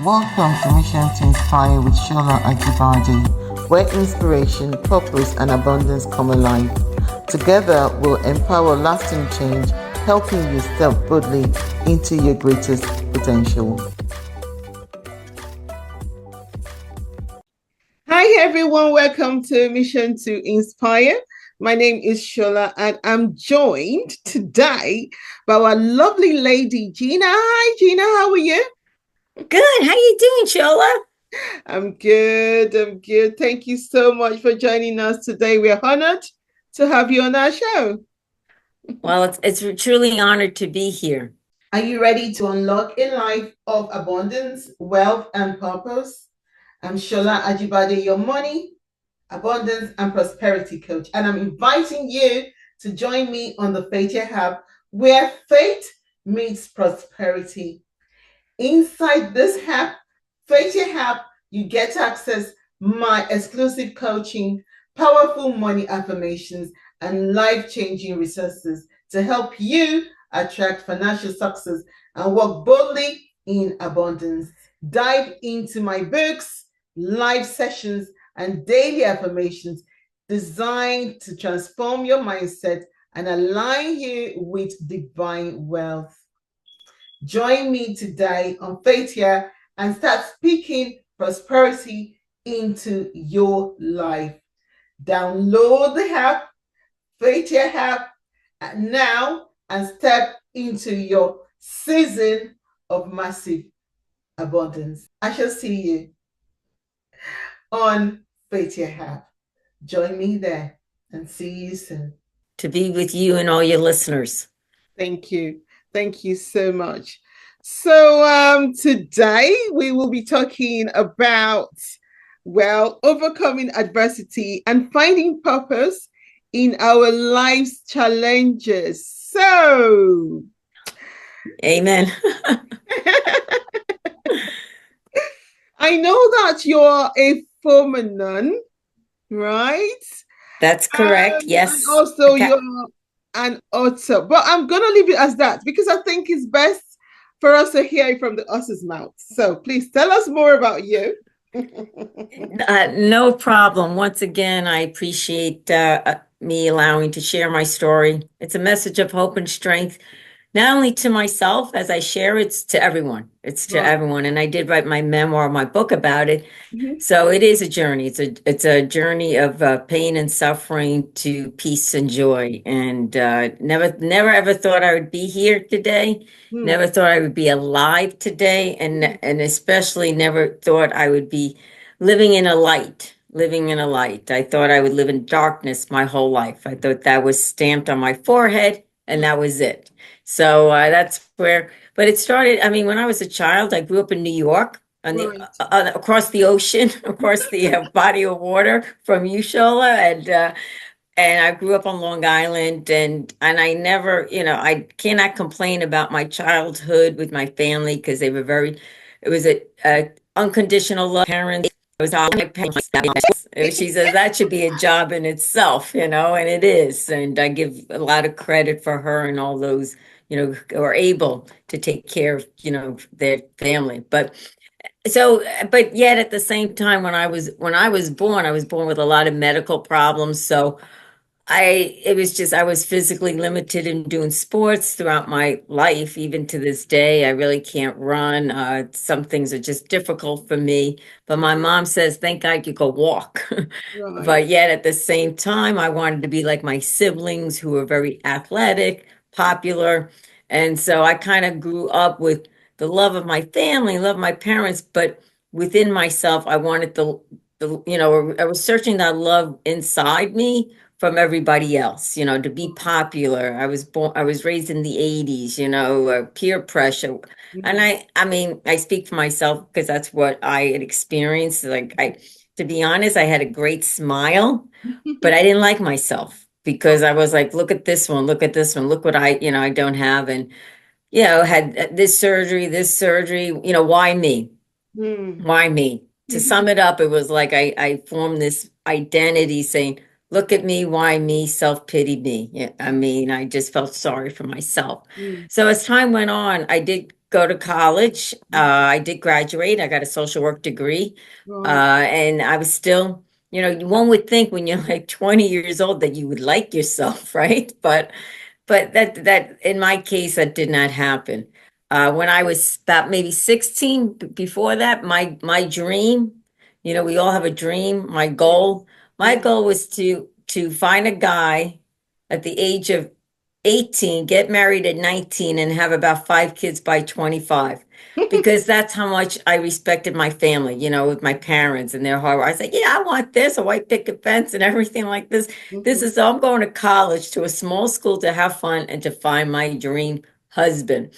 Welcome to Mission to Inspire with Shola Ajibade, where inspiration, purpose, and abundance come alive. Together, we'll empower lasting change, helping you step boldly into your greatest potential. Hi, everyone. Welcome to Mission to Inspire. My name is Shola, and I'm joined today by our lovely lady, Gina. Hi, Gina. How are you? Good. How you doing, Shola? I'm good. I'm good. Thank you so much for joining us today. We're honored to have you on our show. Well, it's truly honored to be here. Are you ready to unlock a life of abundance, wealth, and purpose? I'm Shola Ajibade, your money, abundance, and prosperity coach, and I'm inviting you to join me on the Faith Hub, where faith meets prosperity. Inside this hub, Faith Hub, you get to access my exclusive coaching, powerful money affirmations, and life-changing resources to help you attract financial success and walk boldly in abundance. Dive into my books, live sessions, and daily affirmations designed to transform your mindset and align you with divine wealth. Join me today on Faith Here and start speaking prosperity into your life. Download the app, Faith Here app, now and step into your season of massive abundance. I shall see you on Faith Here app. Join me there and see you soon. To be with you and all your listeners. Thank you. Thank you so much. So today we will be talking about, overcoming adversity and finding purpose in our life's challenges. So, Amen. I know that you're a former nun, right? That's correct. Yes. And also you're an author, but I'm going to leave it as that because I think it's best for us to hear it from the horse's mouth. So please tell us more about you. No problem. Once again, I appreciate me allowing to share my story. It's a message of hope and strength, not only to myself as I share, it's to everyone. It's to everyone. And I did write my memoir, my book about it. Mm-hmm. So it is a journey. It's a journey of pain and suffering to peace and joy. And never ever thought I would be here today. Never thought I would be alive today. And especially never thought I would be living in a light. I thought I would live in darkness my whole life. I thought that was stamped on my forehead and that was it. So that's where, but it started, I mean, when I was a child, I grew up in New York, on the, across the ocean, across the body of water from Ushola, and I grew up on Long Island, and I never, I cannot complain about my childhood with my family because they were it was a unconditional love. Parents, it was all my parents. She says that should be a job in itself, and it is, and I give a lot of credit for her and all those, who are able to take care of, their family, but yet at the same time, when I was born, I was born with a lot of medical problems. So I was physically limited in doing sports throughout my life. Even to this day, I really can't run. Some things are just difficult for me. But my mom says, thank God you could walk. Right. But yet at the same time, I wanted to be like my siblings who were very athletic, popular. And so I kind of grew up with the love of my family, love of my parents, but within myself, I wanted I was searching that love inside me from everybody else, to be popular. I was raised in the 80s, peer pressure. Mm-hmm. And I mean, I speak for myself because that's what I had experienced. To be honest, I had a great smile, but I didn't like myself because I was like, look at this one, look what I don't have. And, had this surgery, why me? Why me? To sum it up, it was like I formed this identity saying, look at me, why me, self-pity me. Yeah, I mean, I just felt sorry for myself. So as time went on, I did go to college. I did graduate. I got a social work degree. Oh, And I was still, one would think when you're like 20 years old that you would like yourself, right? But that in my case, that did not happen. When I was about maybe 16, before that, my dream, we all have a dream. My yeah, goal, my yeah. goal was to find a guy at the age of 18, get married at 19, and have about 5 kids by 25. Because that's how much I respected my family, with my parents and their hard work. I said, yeah, I want this, a white picket fence and everything like this. This Mhm. is, I'm going to college to a small school to have fun and to find my dream husband.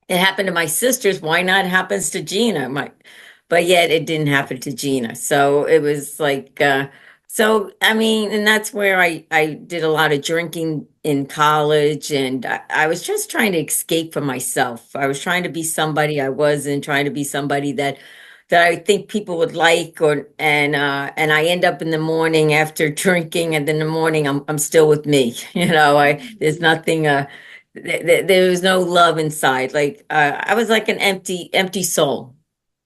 It happened to my sisters. Why not happens to Gina? But yet it didn't happen to Gina. So it was like, so I mean, and that's where I did a lot of drinking in college, and I was just trying to escape from myself. I was trying to be somebody I wasn't, trying to be somebody that I think people would like, and I end up in the morning after drinking, and in the morning I'm still with me. I there's nothing. There was no love inside. Like I was like an empty soul,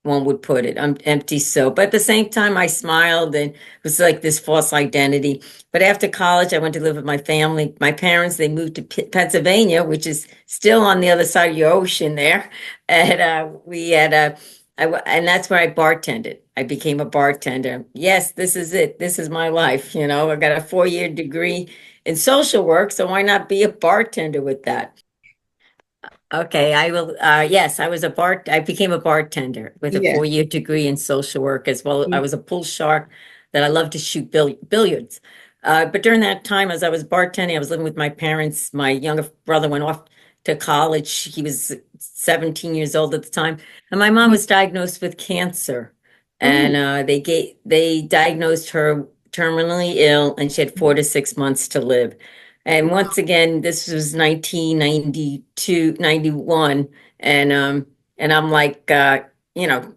one would put it. I'm empty soul. But at the same time, I smiled, and it was like this false identity. But after college, I went to live with my family. My parents, they moved to Pennsylvania, which is still on the other side of your ocean there. And we had and that's where I bartended. I became a bartender. Yes, this is it. This is my life. I got a 4-year degree in social work, so why not be a bartender with that? Okay, I will. Yes, I became a bartender with a Yeah. 4-year degree in social work as well. I Mm, was a pool shark that I love to shoot billiards. But during that time, as I was bartending, I was living with my parents. My younger brother went off to college. He was 17 years old at the time, and my mom mhm, was diagnosed with cancer. And mm, they diagnosed her terminally ill, and she had 4 to 6 months to live. And once again, this was 1992, 91. And I'm like,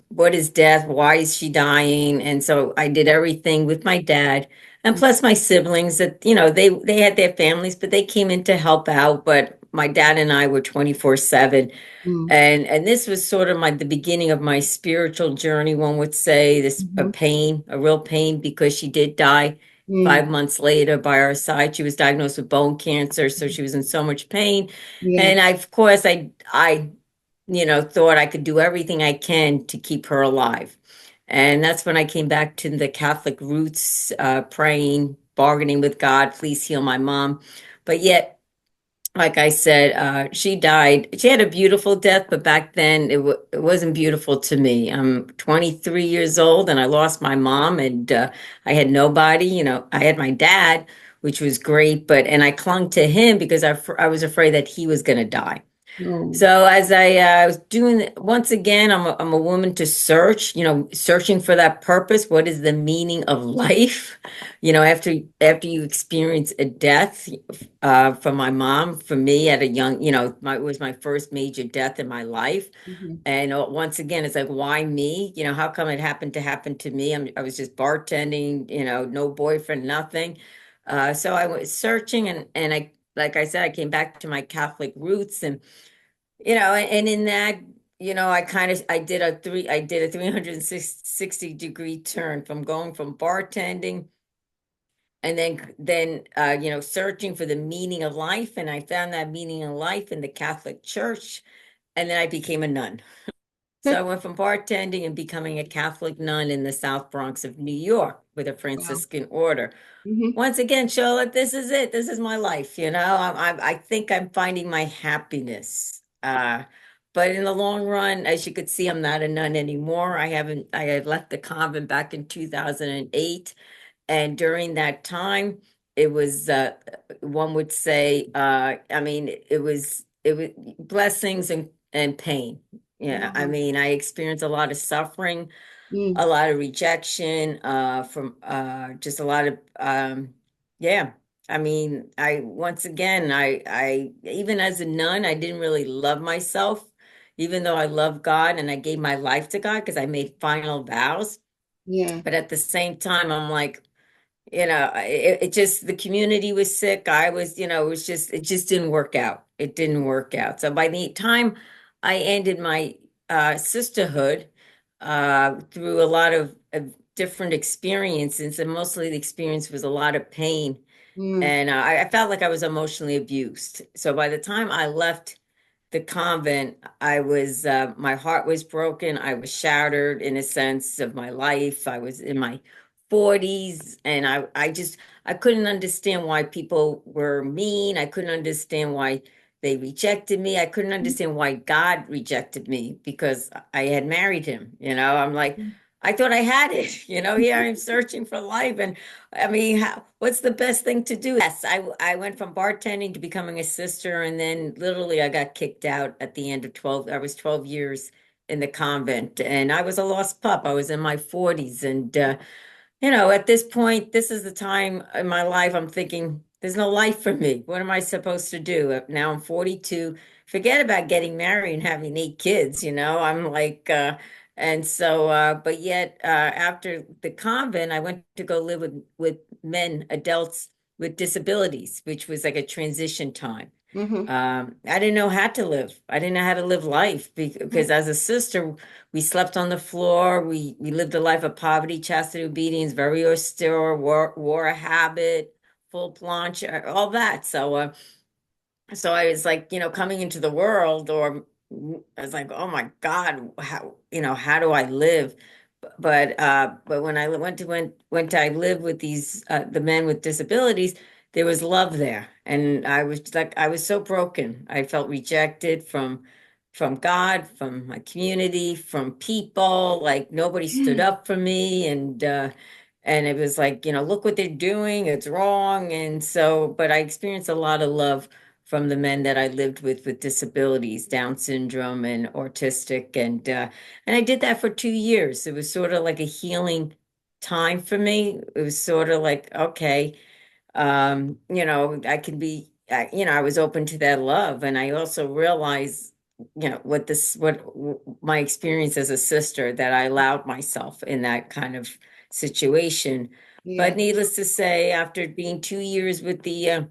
what is death? Why is she dying? And so I did everything with my dad and plus my siblings that, they had their families, but they came in to help out. But my dad and I were 24/7. mm, And this was sort of the beginning of my spiritual journey, one would say, this a mhm, pain, a real pain, because she did die mm, 5 months later by our side. She was diagnosed with bone cancer, so she was in so much pain. yeah. And of course, I thought I could do everything I can to keep her alive. And that's when I came back to the Catholic roots, praying, bargaining with God, please heal my mom. But yet, like I said, she died. She had a beautiful death, but back then it wasn't beautiful to me. I'm 23 years old and I lost my mom, and I had nobody. I had my dad, which was great, and I clung to him because I was afraid that he was going to die. No. So as I was doing, once again, I'm a woman to search, searching for that purpose. What is the meaning of life? After you experience a death, for my mom, for me at a young, it was my first major death in my life. Mhm, And once again, it's like, why me? How come it happened to happen to me? I was just bartending, no boyfriend, nothing. So I was searching, and like I said, I came back to my Catholic roots, and in that, I did a 360-degree turn from going from bartending and then searching for the meaning of life. And I found that meaning of life in the Catholic Church. And then I became a nun. So I went from bartending and becoming a Catholic nun in the South Bronx of New York with a wow. Franciscan order. Mhm, Once again, Charlotte, this is it. This is my life. I think I'm finding my happiness. But in the long run, as you could see, I'm not a nun anymore. I had left the convent back in 2008. And during that time, it was, one would say, I mean, it was blessings and pain. Yeah. I wow. mean, I experienced a lot of suffering, Mm, a lot of rejection, from just a lot of yeah. I mean, I once again, I even as a nun, I didn't really love myself, even though I love God and I gave my life to God because I made final vows. yeah. But at the same time, I'm like, it just, the community was sick. I was, it just didn't work out. It didn't work out. So by the time I ended my sisterhood through a lot of different experiences, and mostly the experience was a lot of pain. Mm, And I felt like I was emotionally abused. So by the time I left the convent, I was my heart was broken. I was shattered in a sense of my life. I was in my 40s, and I couldn't understand why people were mean. I couldn't understand why they rejected me. I couldn't understand why God rejected me because I had married him. I'm like, I thought I had it. Here I'm searching for life, and I mean, what's the best thing to do? Yes, I went from bartending to becoming a sister, and then literally I got kicked out at the end of 12. I was 12 years in the convent, and I was a lost pup. I was in my 40s, and at this point, this is the time in my life I'm thinking, there's no life for me. What am I supposed to do? Now I'm 42. Forget about getting married and having 8 kids, I'm like, and so, but yet, after the convent, I went to go live with men, adults with disabilities, which was like a transition time. mhm, I didn't know how to live. I didn't know how to live life because as a sister, we slept on the floor. We lived a life of poverty, chastity, obedience, very austere, wore a habit, full planche, all that. So I was like, coming into the world, or I was like, oh my God, how do I live? But when I went to I lived with these the men with disabilities, there was love there, and I was so broken. I felt rejected from God, from my community, from people. Like nobody stood mm, up for me, and it was like, look what they're doing. It's wrong, and so. But I experienced a lot of love from the men that I lived with disabilities, Down syndrome and autistic, and I did that for 2 years. It was sort of like a healing time for me. It was sort of like, okay, I can be, I was open to that love. And I also realized, my experience as a sister, that I allowed myself in that kind of situation. But yeah. needless to say, after being 2 years with the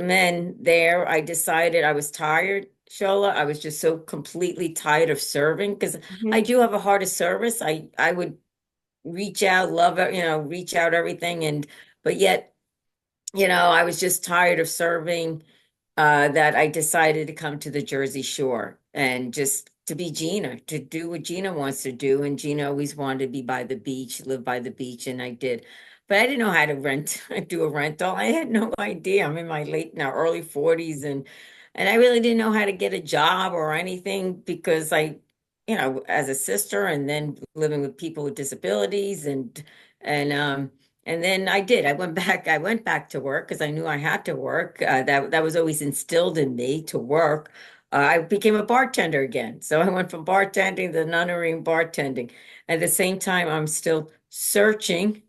men there, I decided I was tired, Shola. I was just so completely tired of serving because I Mhm, do have a heart of service. I would reach out, love it, reach out everything, but yet, I was just tired of serving, that I decided to come to the Jersey Shore and just to be Gina, to do what Gina wants to do. And Gina always wanted to be by the beach, live by the beach, and I did. But I didn't know how to rent, do a rental. I had no idea. I'm in my now early 40s, and I really didn't know how to get a job or anything because as a sister, and then living with people with disabilities, and and then I did. I went back to work because I knew I had to work. That was always instilled in me to work. I became a bartender again. So I went from bartending to nunnery and bartending. At the same time, I'm still searching,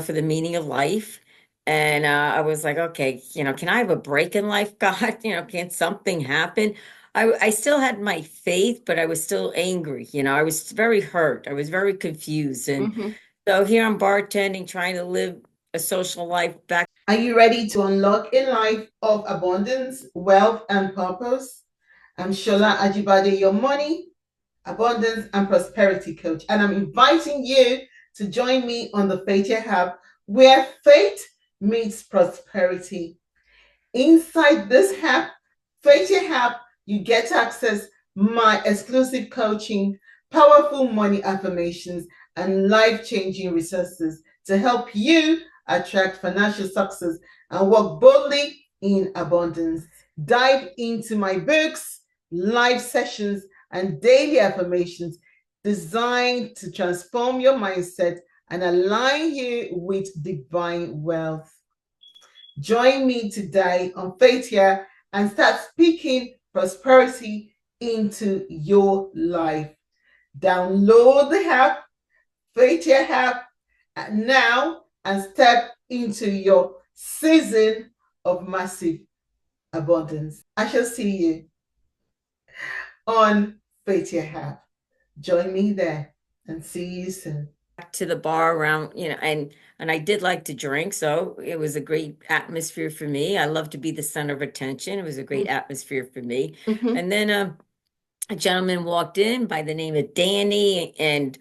for the meaning of life. And I was like, okay, can I have a break in life, God? Can something happen? I still had my faith, but I was still angry. I was very hurt. I was very confused. And mhm. so here I'm bartending, trying to live a social life back. Are you ready to unlock a life of abundance, wealth, and purpose? I'm Shola Ajibade, your money, abundance, and prosperity coach, and I'm inviting you to join me on the Faith Hub, where faith meets prosperity. Inside this app, Faith app, you get to access my exclusive coaching, powerful money affirmations, and life-changing resources to help you attract financial success and walk boldly in abundance. Dive into my books, live sessions, and daily affirmations designed to transform your mindset and align you with divine wealth. Join me today on Faith Here and start speaking prosperity into your life. Download the app, Faith Here app, now and step into your season of massive abundance. I shall see you on Faith Here app. Join me there and see you soon. To the bar around, and I did like to drink, so it was a great atmosphere for me. I love to be the center of attention. It was a great atmosphere for me. Mhm. And then a gentleman walked in by the name of Danny, and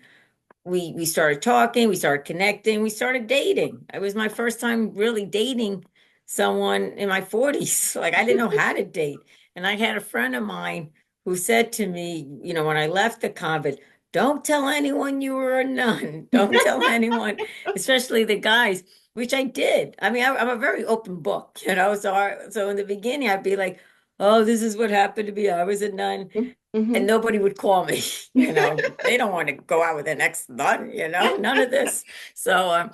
we started talking, we started connecting, we started dating. It was my first time really dating someone in my 40s. Like I didn't know how to date. And I had a friend of mine who said to me, when I left the convent, don't tell anyone you were a nun. Don't tell anyone, especially the guys, which I did. I mean, I'm a very open book, so in the beginning I'd be like, oh, this is what happened to me. I was a nun, and Mhm. nobody would call me. They don't want to go out with an ex-nun, none of this. So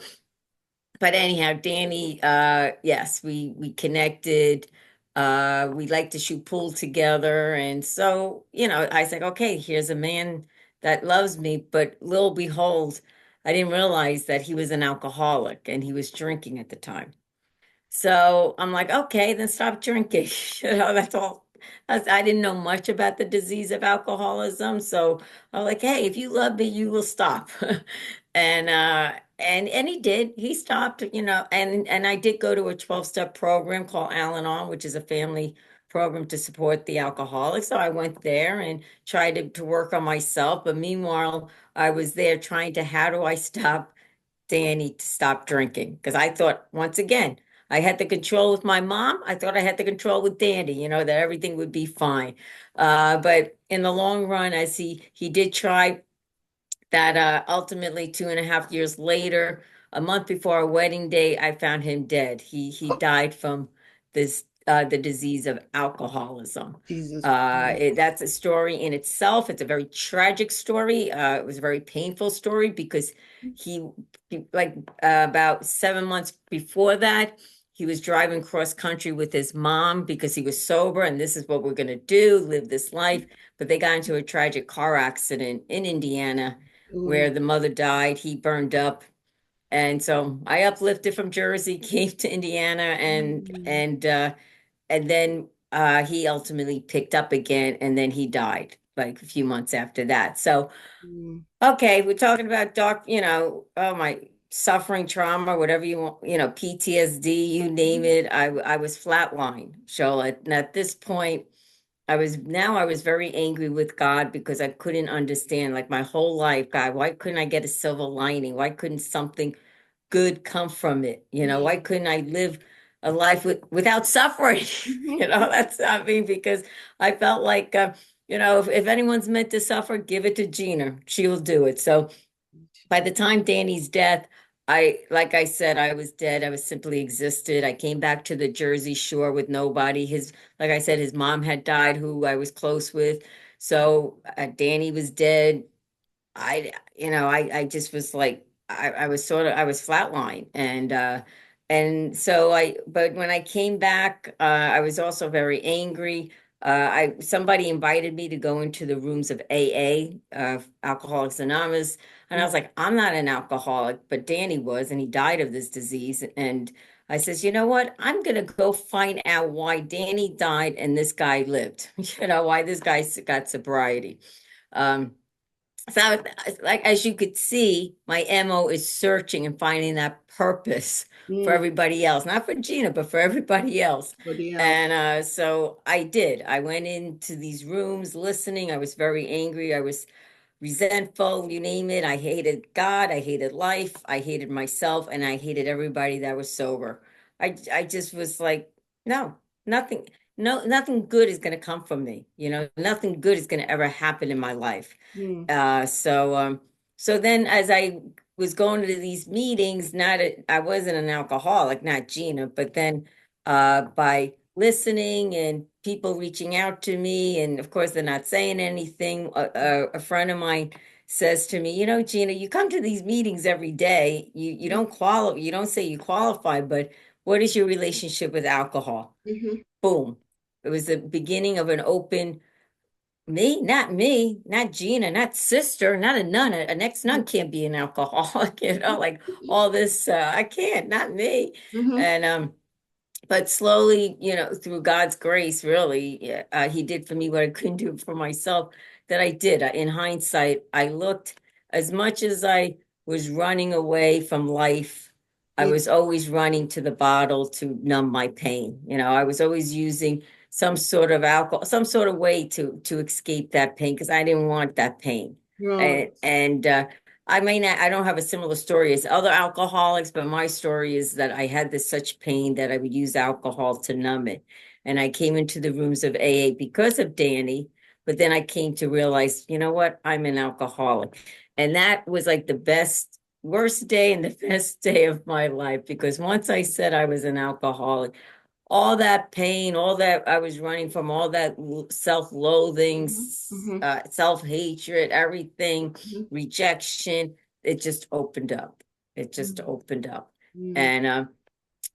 but anyhow, Danny, yes, we connected. We like to shoot pool together, and so I said, okay, here's a man that loves me. But lo and behold, I didn't realize that he was an alcoholic and he was drinking at the time. So I'm like, okay, then stop drinking. That's all. I didn't know much about the disease of alcoholism. So I was like, hey, if you love me, you will stop. And he did. He stopped, and I did go to a 12-step program called Al-Anon, which is a family program to support the alcoholics. So I went there and tried to work on myself. But meanwhile, I was there trying to, how do I stop Danny to stop drinking? Because I thought, once again, I had the control with my mom. I thought I had the control with Danny, that everything would be fine. But in the long run, as he did try that, ultimately 2.5 years later, a month before our wedding day, I found him dead. He died from the disease of alcoholism. Jesus Christ. That's a story in itself. It's a very tragic story. It was a very painful story because he, like about 7 months before that, he was driving cross country with his mom because he was sober, and this is what we're going to do, live this life. But they got into a tragic car accident in Indiana Ooh. where the mother died. He burned up. And so I uplifted from Jersey, came to Indiana, and Mm. and and then he ultimately picked up again, and then he died like a few months after that. So Mm. okay, we're talking about dark, oh my, suffering, trauma, whatever you want, PTSD, you name Mhm. it. I was flatlined, Charlotte. And at this point, I was very angry with God because I couldn't understand, like my whole life, God, why couldn't I get a silver lining? Why couldn't something good come from it? Yeah. Why couldn't I live a life without suffering? Mhm. That's, I mean, because I felt like, if anyone's meant to suffer, give it to Gina. She'll do it. So by the time Danny's death, like I said, I was dead. I was simply existed. I came back to the Jersey Shore with nobody. Like I said, his mom had died, who I was close with. So Danny was dead. I just was like, I was flatline. And so but when I came back, I was also very angry. Somebody invited me to go into the rooms of AA, Alcoholics Anonymous. And I was like, I'm not an alcoholic, but Danny was, and he died of this disease. And I says, you know what? I'm going to go find out why Danny died and this guy lived, why this guy got sobriety. Um, so, like as you could see, my MO is searching and finding that purpose for Mm. everybody else, not for Gina, but for everybody else. Body else. And so I did. I went into these rooms listening. I was very angry. I was resentful, you name it. I hated God, I hated life, I hated myself, and I hated everybody that was sober. I just was like, no, nothing, no, nothing good is going to come from me. Nothing good is going to ever happen in my life. Mm. So then as I was going to these meetings, I wasn't an alcoholic, not Gina, but then by listening and people reaching out to me, and of course they're not saying anything. A friend of mine says to me, Gina, you come to these meetings every day. You don't qualify, you don't say you qualify, but what is your relationship with alcohol? Mhm. Boom. It was the beginning of an open, me, not Gina, not sister, not a nun. An ex-nun can't be an alcoholic, like all this, I can't, not me. Mhm. And but slowly, through God's grace, really, yeah, he did for me what I couldn't do for myself, that I did. In hindsight, I looked, as much as I was running away from life, I Yeah. was always running to the bottle to numb my pain. I was always using some sort of alcohol, some sort of way to escape that pain because I didn't want that pain. Right. And I mean, I don't have a similar story as other alcoholics, but my story is that I had this such pain that I would use alcohol to numb it. And I came into the rooms of AA because of Danny, but then I came to realize, you know what? I'm an alcoholic. And that was like the worst day and the best day of my life because once I said I was an alcoholic, all that pain, all that I was running from, all that self-loathing, Mm-hmm. Mm-hmm. self-hatred, everything, Mm-hmm. rejection, it just opened up. It just Mm-hmm. opened up. Mm-hmm.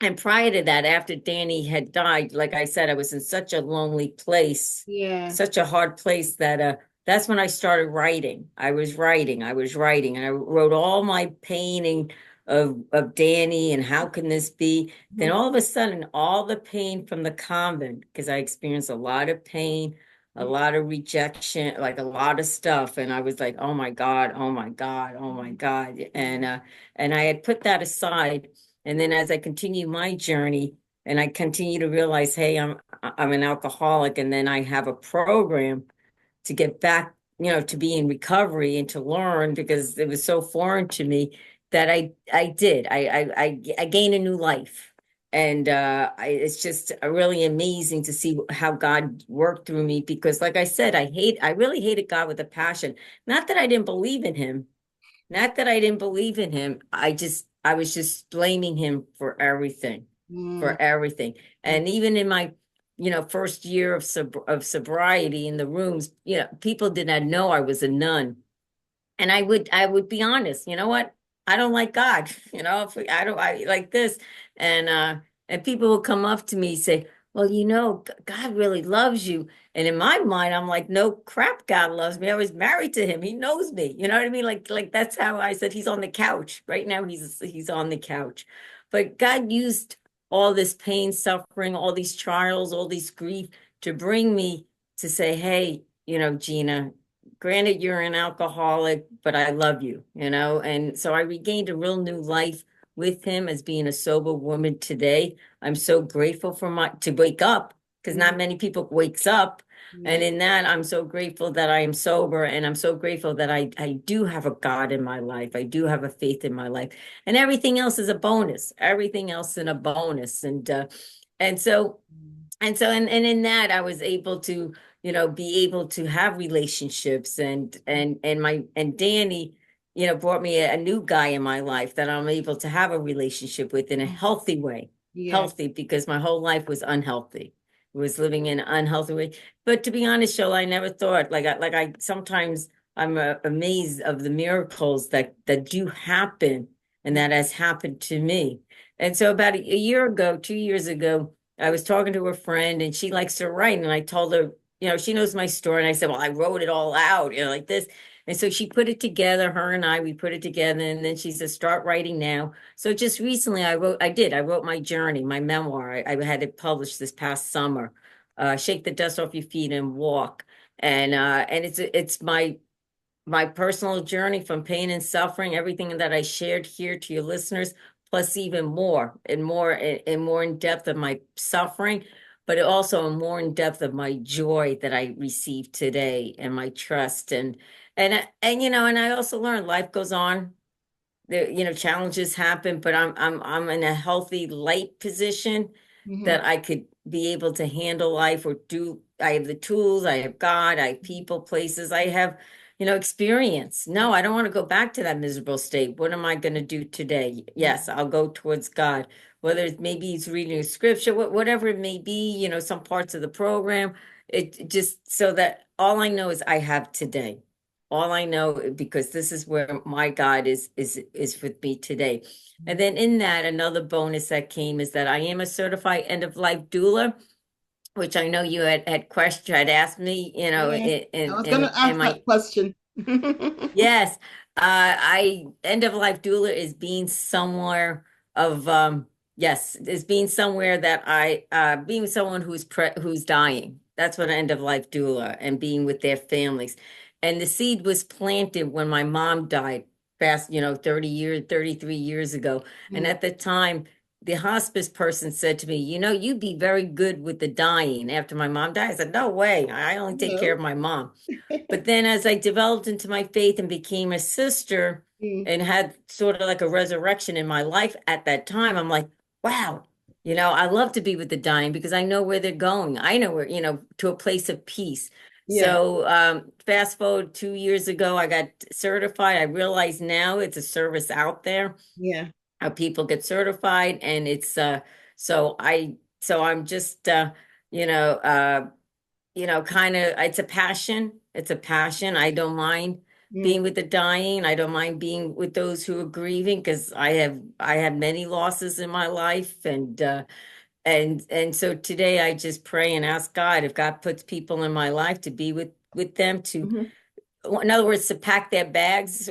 And prior to that, after Danny had died, like I said, I was in such a lonely place, Yeah. such a hard place that that's when I started writing. I was writing, and I wrote all my pain of Danny and how can this be? Then Mm-hmm. all of a sudden, all the pain from the convent, because I experienced a lot of pain, a lot of rejection, like a lot of stuff. And I was like, oh my God, oh my God, oh my God. And I had put that aside. And then as I continue my journey and I continue to realize, hey, I'm an alcoholic, and then I have a program to get back, to be in recovery and to learn because it was so foreign to me that I did. I gained a new life. And it's just really amazing to see how God worked through me because, like I said, I really hated God with a passion. Not that I didn't believe in him, not that I didn't believe in him. I was just blaming him for everything, Mm-hmm. for everything. And even in my, first year of sobriety in the rooms, people did not know I was a nun. And I would be honest, you know what? I don't like God, if I don't, I like this. And people will come up to me and say, well, God really loves you. And in my mind, I'm like, no crap, God loves me. I was married to him. He knows me. You know what I mean? Like that's how I said he's on the couch. Right now he's on the couch. But God used all this pain, suffering, all these trials, all these grief to bring me to say, hey, Gina, granted you're an alcoholic, but I love you, and so I regained a real new life with him as being a sober woman today. I'm so grateful for my to wake up because Mm-hmm. not many people wakes up. And Yeah. in that, I'm so grateful that I am sober, and I'm so grateful that I do have a God in my life. I do have a faith in my life, and everything else is a bonus. Everything else is a bonus, and so and in that I was able to be able to have relationships and Danny brought me a new guy in my life that I'm able to have a relationship with in a healthy way. Yeah. Healthy because my whole life was unhealthy, was living in an unhealthy way. But to be honest, Shola, I never thought like I sometimes I'm amazed of the miracles that do happen and that has happened to me. And so about a year ago, 2 years ago, I was talking to a friend and she likes to write. And I told her, she knows my story. And I said, well, I wrote it all out, like this. And so she put it together, her and we put it together. And then she said, start writing now. So just recently I wrote my journey, my memoir. I had it published this past summer. Shake the dust off your feet and walk. And it's my personal journey from pain and suffering, everything that I shared here to your listeners, plus even more and more in depth of my suffering, but also more in depth of my joy that I received today and my trust and I also learned life goes on. Challenges happen, but I'm in a healthy, light position Mm-hmm. that I could be able to handle life or do. I have the tools, I have God, I have people, places, I have, experience. No, I don't want to go back to that miserable state. What am I going to do today? Yes, I'll go towards God, whether it's maybe it's reading a scripture, whatever it may be, some parts of the program. It just so that all I know is I have today. All I know because this is where my God is with me today. And then in that, another bonus that came is that I am a certified end-of-life doula, which I know you had asked me, Yeah. I was gonna in ask my that question. yes, I end of life doula is being somewhere of yes, is being somewhere that I being someone who's dying. That's what an end of life doula and being with their families. And the seed was planted when my mom died fast, 30 years, 33 years ago. And Yeah. at the time, the hospice person said to me, you'd be very good with the dying after my mom died. I said, no way. I only take care No. of my mom. But then as I developed into my faith and became a sister and had sort of like a resurrection in my life at that time, I'm like, wow, I love to be with the dying because I know where they're going. I know where, to a place of peace. Yeah. So fast forward 2 years ago, I got certified. I realize now it's a service out there Yeah. how people get certified, and it's I'm just kind of it's a passion. It's a passion. I don't mind being with the dying. I don't mind being with those who are grieving because I have many losses in my life, and so today I just pray and ask God if God puts people in my life to be with them to in other words, to pack their bags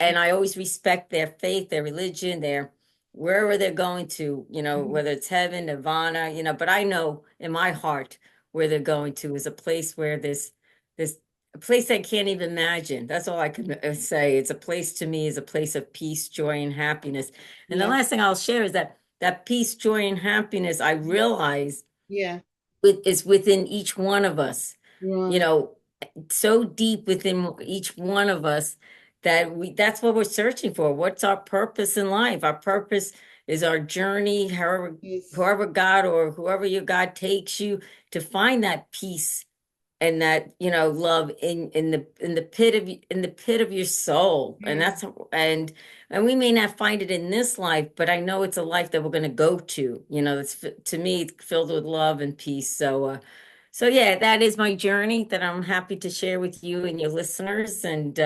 and I always respect their faith, their religion, their wherever they're going to, whether it's heaven, nirvana, but I know in my heart where they're going to is a place where this a place I can't even imagine. That's all I can say. It's a place to me is a place of peace, joy, and happiness. And the Yeah. last thing I'll share is that peace, joy, and happiness I realize Yeah. is within each one of us. You Right. know, so deep within each one of us that's what we're searching for. What's our purpose in life? Our purpose is our journey, Yes. however God or whoever your God takes you to find that peace and that love in the pit of your soul. And Yeah. that's and we may not find it in this life, but I know it's a life that we're going to go to, that's to me it's filled with love and peace. So yeah, that is my journey that I'm happy to share with you and your listeners. And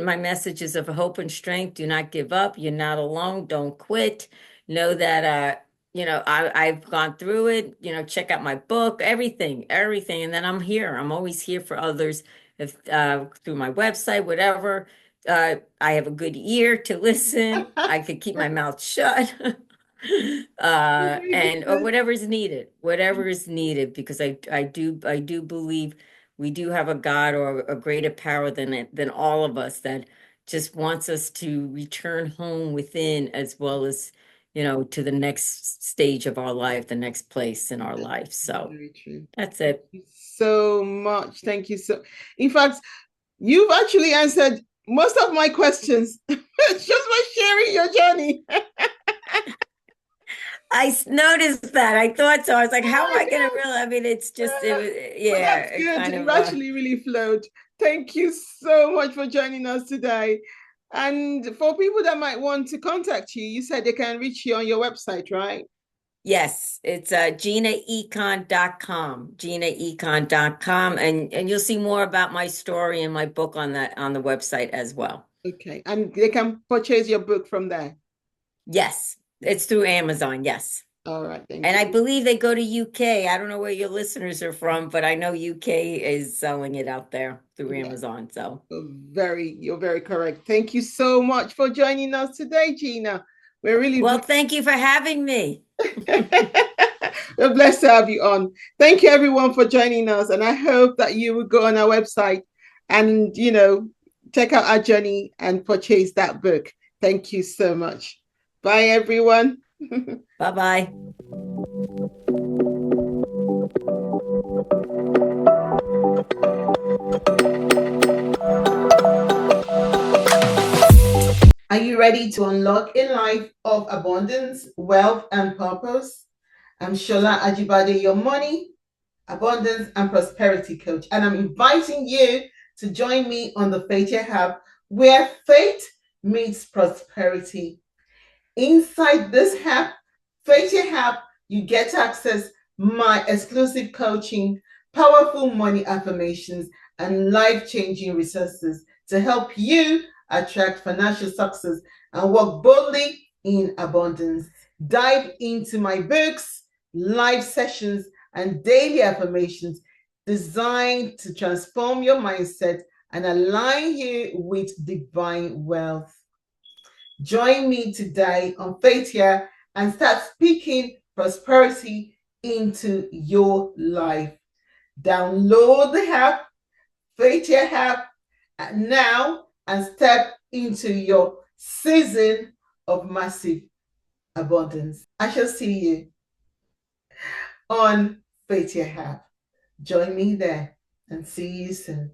my message is of hope and strength. Do not give up. You're not alone. Don't quit. Know that I've gone through it. Check out my book, everything. And then I'm here. I'm always here for others if through my website, whatever. I have a good ear to listen. I could keep my mouth shut. Very And or good. whatever is needed, because I do believe we do have a God or a greater power than all of us that just wants us to return home within as well as to the next stage of our life, the next place in our life. So Very true. that's Thank it. you so much. Thank you so. In fact, you've actually answered most of my questions just by sharing your journey. Noticed that. I thought so. I was like, how am Oh I my gonna really? I mean, it's just it God. was But yeah, that's it good. kind You've of actually really flowed. Thank you so much for joining us today. And for people that might want to contact you, you said they can reach you on your website, right? yes, it's ginaecon.com, ginaecon.com, and you'll see more about my story and my book on the website as well. Okay. And they can purchase your book from there. Yes, it's through Amazon, yes. All right. Thank And I you. believe they go to UK. I don't know where your listeners are from, but I know UK is selling it out there through Yeah. Amazon. So, You're very correct. Thank you so much for joining us today, Gina. We're really well, blessed. thank you for having me. We're blessed to have you on. Thank you, everyone, for joining us. And I hope that you will go on our website and, check out our journey and purchase that book. Thank you so much. Bye, everyone. Bye-bye. Are you ready to unlock a life of abundance, wealth, and purpose? I'm Shola Ajibade, your money, abundance, and prosperity coach. And I'm inviting you to join me on the Faith Hub, where faith meets prosperity. Inside this app, Faith Hub, you get to access my exclusive coaching, powerful money affirmations, and life-changing resources to help you attract financial success and walk boldly in abundance. Dive into my books, live sessions, and daily affirmations designed to transform your mindset and align you with divine wealth. Join me today on Faith Here and start speaking prosperity into your life. Download the app, Faith Here app, now and step into your season of massive abundance. I shall see you on Faith You Have. Join me there and see you soon.